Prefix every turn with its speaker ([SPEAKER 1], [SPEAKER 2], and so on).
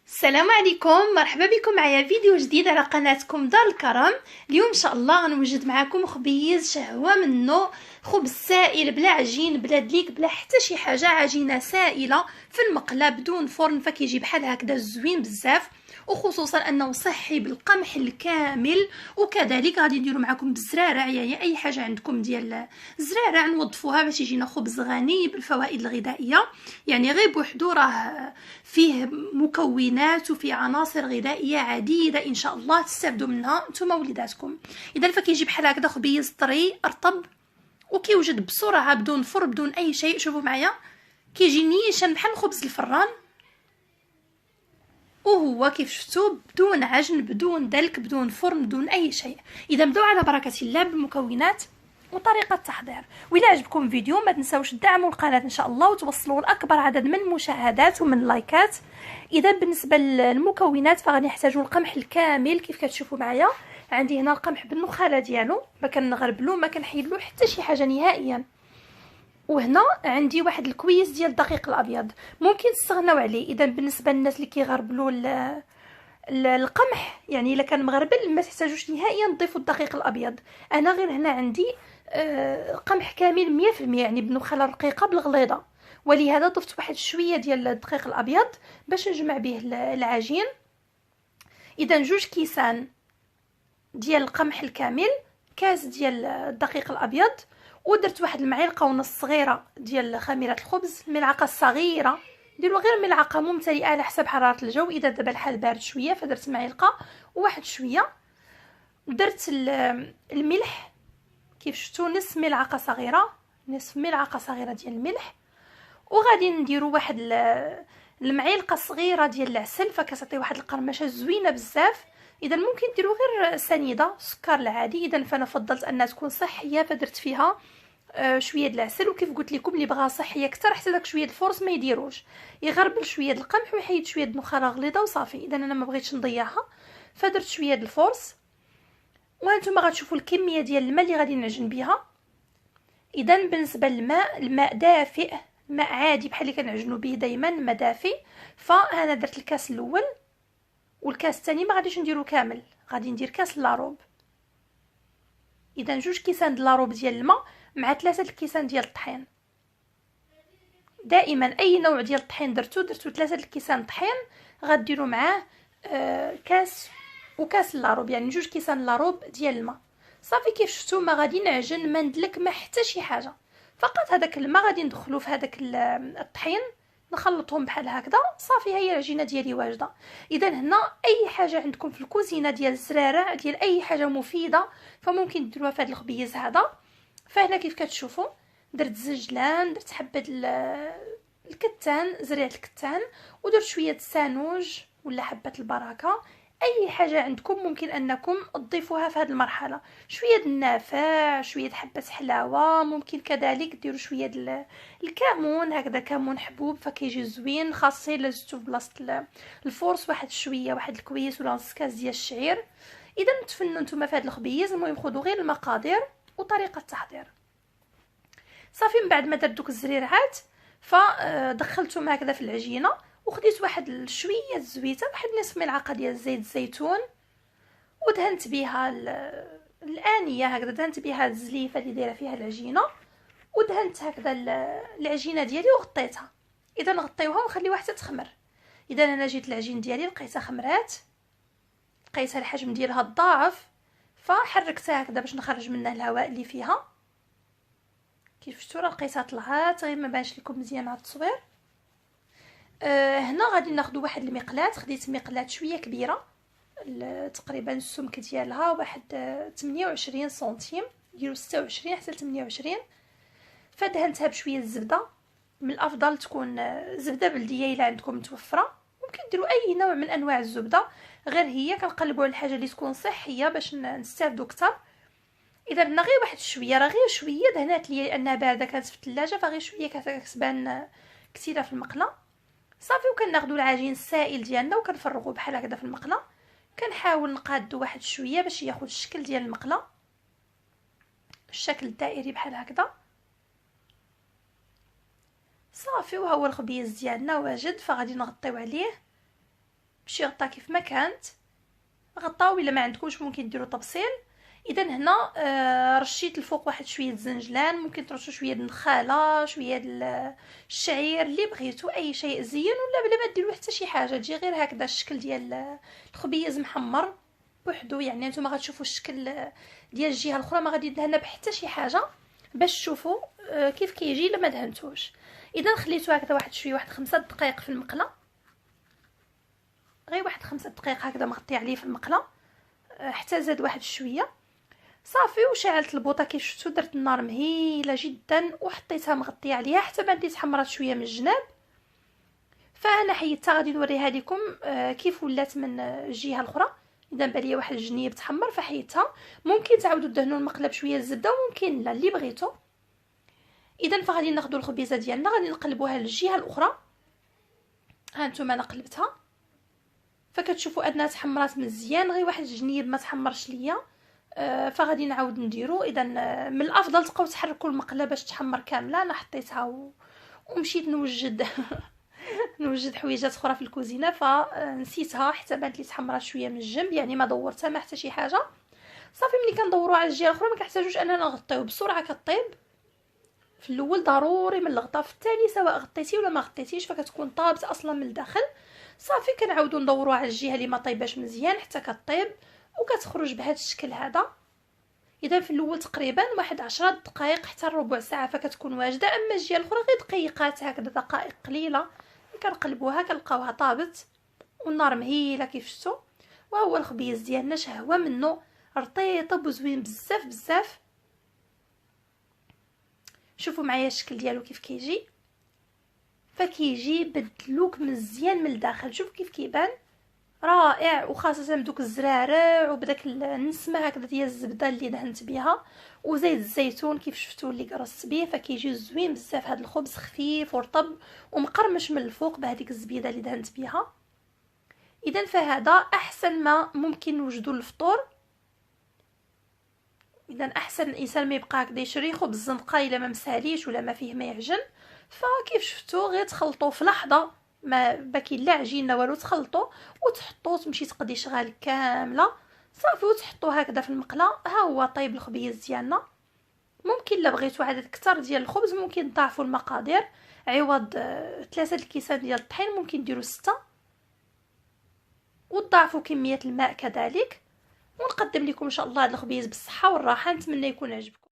[SPEAKER 1] السلام عليكم، مرحبا بكم معايا فيديو جديد على قناتكم دار الكرم. اليوم ان شاء الله غنوجد معكم خبيز شهوه منه، خبز سائل بلا عجين بلا دليك بلا حتى شي حاجه، عجينه سائله في المقله بدون فرن، فكيجي بحال هكذا زوين بزاف، وخصوصا انه صحي بالقمح الكامل. وكذلك غادي نديرو معكم بالزرارع، يعني اي حاجه عندكم ديال الزرارع نوظفوها باش يجينا خبز غني بالفوائد الغذائيه. يعني غير بوحدو راه فيه مكونات وفيه عناصر غذائيه عديده، ان شاء الله تستافدوا منها نتوما وليداتكم. اذا فكيجي بحال هكذا خبيز طري رطب، وكيوجد بسرعه بدون فرن بدون اي شيء. شوفوا معايا كيجي نيشان بحال خبز الفران، وهو كيف شفتوا بدون عجن بدون دلك بدون فرن بدون اي شيء. اذا نبداو على بركه الله بالمكونات وطريقه التحضير. وإلا عجبكم الفيديو ما تنساوش تدعموا القناه ان شاء الله وتوصلوا لاكبر عدد من المشاهدات ومن اللايكات. اذا بالنسبه للمكونات فغادي نحتاجوا القمح الكامل كيف كتشوفوا معايا. عندي هنا القمح بالنخاله ديالو، ما كنغربلو ما كنحيدلو حتى شي حاجه نهائيا. وهنا عندي واحد الكويس ديال الدقيق الابيض، ممكن تستغناو عليه. اذا بالنسبه للناس اللي كيغربلوا القمح، يعني الا كان مغربل ما تحتاجوش نهائيا تضيفوا الدقيق الابيض. انا غير هنا عندي قمح كامل 100%، يعني بنخاله رقيقه بالغليظه، ولهذا ضفت واحد شويه ديال الدقيق الابيض باش نجمع به العجين. اذا 2 كيسان ديال القمح الكامل، كاس ديال الدقيق الابيض، ودرت واحد المعلقه ونص صغيره ديال خميره الخبز، الملعقه الصغيره ديروا غير ملعقه ممتلئه على حسب حراره الجو. اذا دابا الحال بارد شويه فدرت معلقه وواحد شويه. درت الملح كيف شفتوا نصف ملعقه صغيره، نصف ملعقه صغيره ديال الملح. وغادي نديروا واحد المعلقه صغيره ديال العسل، فكتعطي واحد القرمشه زوينه بزاف. اذا ممكن ديروا غير سنيده سكر العادي، اذا فانا فضلت انها تكون صحيه فدرت فيها شويه د العسل. وكيف قلت لكم اللي بغا صحيه اكثر حتى داك شويه الفرص ما يديروش، يغربل شويه د القمح ويحيد شويه د النخاله غليظه وصافي. اذا انا ما بغيتش نضيعها فدرت شويه د الفرص. وانتم غتشوفوا الكميه ديال الماء اللي غادي نعجن بها. اذا بالنسبه للماء، الماء دافئ، ماء عادي بحال اللي كنعجنوا به دائما، ماء دافئ. فانا درت الكاس الاول، والكاس الثاني ما غاديش نديرو كامل، غادي ندير كاس لاروب. اذا 2 كيسان د لاروب ديال الماء مع 3 كيسان ديال الطحين. دائما اي نوع ديال الطحين درتو 3 كيسان طحين غديروا معاه كاس وكاس لاروب، يعني 2 كيسان لاروب ديال الماء. صافي كيف شفتوا ما غادي نعجن ما ندلك ما حتى شي حاجه، فقط هذاك الماء غادي ندخلو في هذاك الطحين نخلطهم بحال هكذا. صافي هي العجينه ديالي واجده. اذا هنا اي حاجه عندكم في الكوزينه ديال الزرارع ديال اي حاجه مفيده فممكن ديروها في هذا الخبيز هذا. فهنا كيف كتشوفوا درت زنجلان، درت حبه الكتان، زريعه الكتان، ودرت شويه السانوج ولا حبه البركه. اي حاجه عندكم ممكن انكم تضيفوها في هذه المرحله. شويه النافع، شويه حبه حلاوه، ممكن كذلك ديروا شويه الكمون، هكذا كمون حبوب فكيجي زوين، خاصه الا زدتو في بلاصه الفورس واحد شويه، واحد الكويس ولا نص كاس ديال الشعير. اذا تفنوا نتوما في هذا الخبيز. المهم خذوا غير المقادير وطريقه التحضير. صافي من بعد ما درت دوك الزريرعات فدخلتهم هكذا في العجينه، وخديت واحد شويه الزويته، واحد نصف ملعقه ديال زيت الزيتون، ودهنت بها الانيه هكذا، دهنت بها الزليفه اللي دايره فيها العجينه، ودهنت هكذا العجينه ديالي وغطيتها. اذا نغطيوها ونخليوها حتى تخمر. اذا انا جيت العجين ديالي لقيتها خمرات، لقيتها الحجم ديالها الضعف، فحركتها هكذا باش نخرج منها الهواء اللي فيها. كيف شفتوا راه لقيتها طلعات، غير ما بانش لكم مزيان على التصوير. هنا غادي ناخذ واحد المقلاة، خديت مقلاة شويه كبيره، تقريبا السمك ديالها واحد 28 سنتيم، ديروا 26 حتى 28. فدهنتها بشويه الزبده، من الافضل تكون زبده بلديه الا عندكم متوفره، ممكن ديروا اي نوع من انواع الزبده، غير هي كنقلبوا على الحاجه اللي تكون صحيه باش نستافدوا اكثر. اذا درنا غير واحد شويه، راه غير شويه دهنات لي لانها بارده كانت في الثلاجه، فغير شويه كتبان كثيره في المقله. صافي وكناخذوا العجين السائل ديالنا وكنفرغوه بحال هكذا في المقله. كنحاول نقادو واحد شويه باش ياخذ الشكل ديال المقله، الشكل الدائري بحال هكذا. صافي وها هو الخبيز ديالنا واجد، فغادي نغطيو عليه باش يغطى كيف ما كانت. غطاو، الا ما عندكمش ممكن ديروا طبسيل. اذا هنا رشيت الفوق واحد شويه الزنجلان، ممكن ترشوا شويه النخاله، شويه الشعير، اللي بغيتو، اي شيء زين، ولا بلا ما ديروا حتى شي حاجه، تجي غير هكذا الشكل ديال الخبيز محمر بوحدو. يعني نتوما غتشوفوا الشكل ديال الجهه الاخرى، ما غادي ندهنها بحتى شي حاجه باش تشوفوا كيف كيجي الا ما دهنتوش. اذا خليتو هكذا واحد شويه، واحد 5 دقائق في المقله، غير واحد 5 دقائق هكذا مغطي عليه في المقله حتى زاد واحد شويه صافي. وشعلت البوطه كيف شفتوا، درت النار مهيله جدا وحطيتها مغطيه عليها حتى بعد تحمرات شويه من الجناب. فانا حيدتها، غادي نوريها لكم كيف ولات من الجهه الاخرى. اذا بان ليا واحد الجنيه تحمر فحيدتها. ممكن تعاودوا دهنوا المقله بشويه الزبده، وممكن لا، اللي بغيتو. اذا فغادي ناخذوا الخبيزه ديالنا، غادي نقلبوها للجهه الاخرى. ها انتم انا قلبتها، فكتشوفوا انها تحمرات مزيان، غير واحد الجنيب ما تحمرش ليا. فغادي نعاود نديرو. اذا من الافضل تبقاو تحركوا المقله باش تحمر كامله. انا حطيتها ومشيت نوجد نوجد حويجات اخرى في الكوزينه، فنسيتها حتى بانت لي تحمرات شويه من الجنب، يعني ما دورتها ما حتى شي حاجه. صافي ملي كندوروا على الجهه الاخرى ما كنحتاجوش اننا نغطيو بسرعه، كطيب في الاول ضروري من الغطاء، في الثاني سواء غطيتي ولا ما غطيتيش فكتكون طابت اصلا من الداخل. صافي كنعاودوا ندوروا على الجهه اللي ما طيباش مزيان حتى كطيب وكتخرج بهذا الشكل هذا. اذا في الاول تقريبا واحد 10 دقائق حتى ربع ساعه فكتكون واجده. اما الجهه الاخرى غير دقيقات هكذا، دقائق قليله كنقلبوها كنلقاوها طابت والنار مهيله كيف شفتوا. وهو الخبيز ديالنا شهوه منه، رطيب وزوين بزاف بزاف. شوفوا معايا الشكل ديالو كيف كيجي، فكيجي بدلوك مزيان من الداخل. شوف كيف كيبان رائع، وخاصه بدوك الزرارع وبداك النسمه هكذا ديال الزبده اللي دهنت بها وزيت الزيتون كيف شفتوا اللي قرصت به. فكيجي زوين بزاف هذا الخبز، خفيف ورطب ومقرمش من الفوق بهذيك الزبيده اللي دهنت بها. اذا فهذا احسن ما ممكن نوجدوا للفطور. اذا احسن الانسان ما يبقى هكذا يشري خبز زنقه الا ما مساليش ولا ما فيه ما يعجن. فكيف شفتوا غير تخلطوا في لحظه، ما باكي لا عجين لا والو، تخلطوا وتحطوا تمشي تقضي شغال كامله صافي وتحطوا هكذا في المقله. ها هو طيب الخبيز ديالنا. ممكن لا بغيتوا عدد كتر ديال الخبز ممكن تضاعفوا المقادير، عوض 3 الكيسان ديال الطحين ممكن ديروا 6، وتضاعفوا كميه الماء كذلك. ونقدم لكم ان شاء الله هذا الخبيز بالصحه والراحه. نتمنى يكون عجبكم.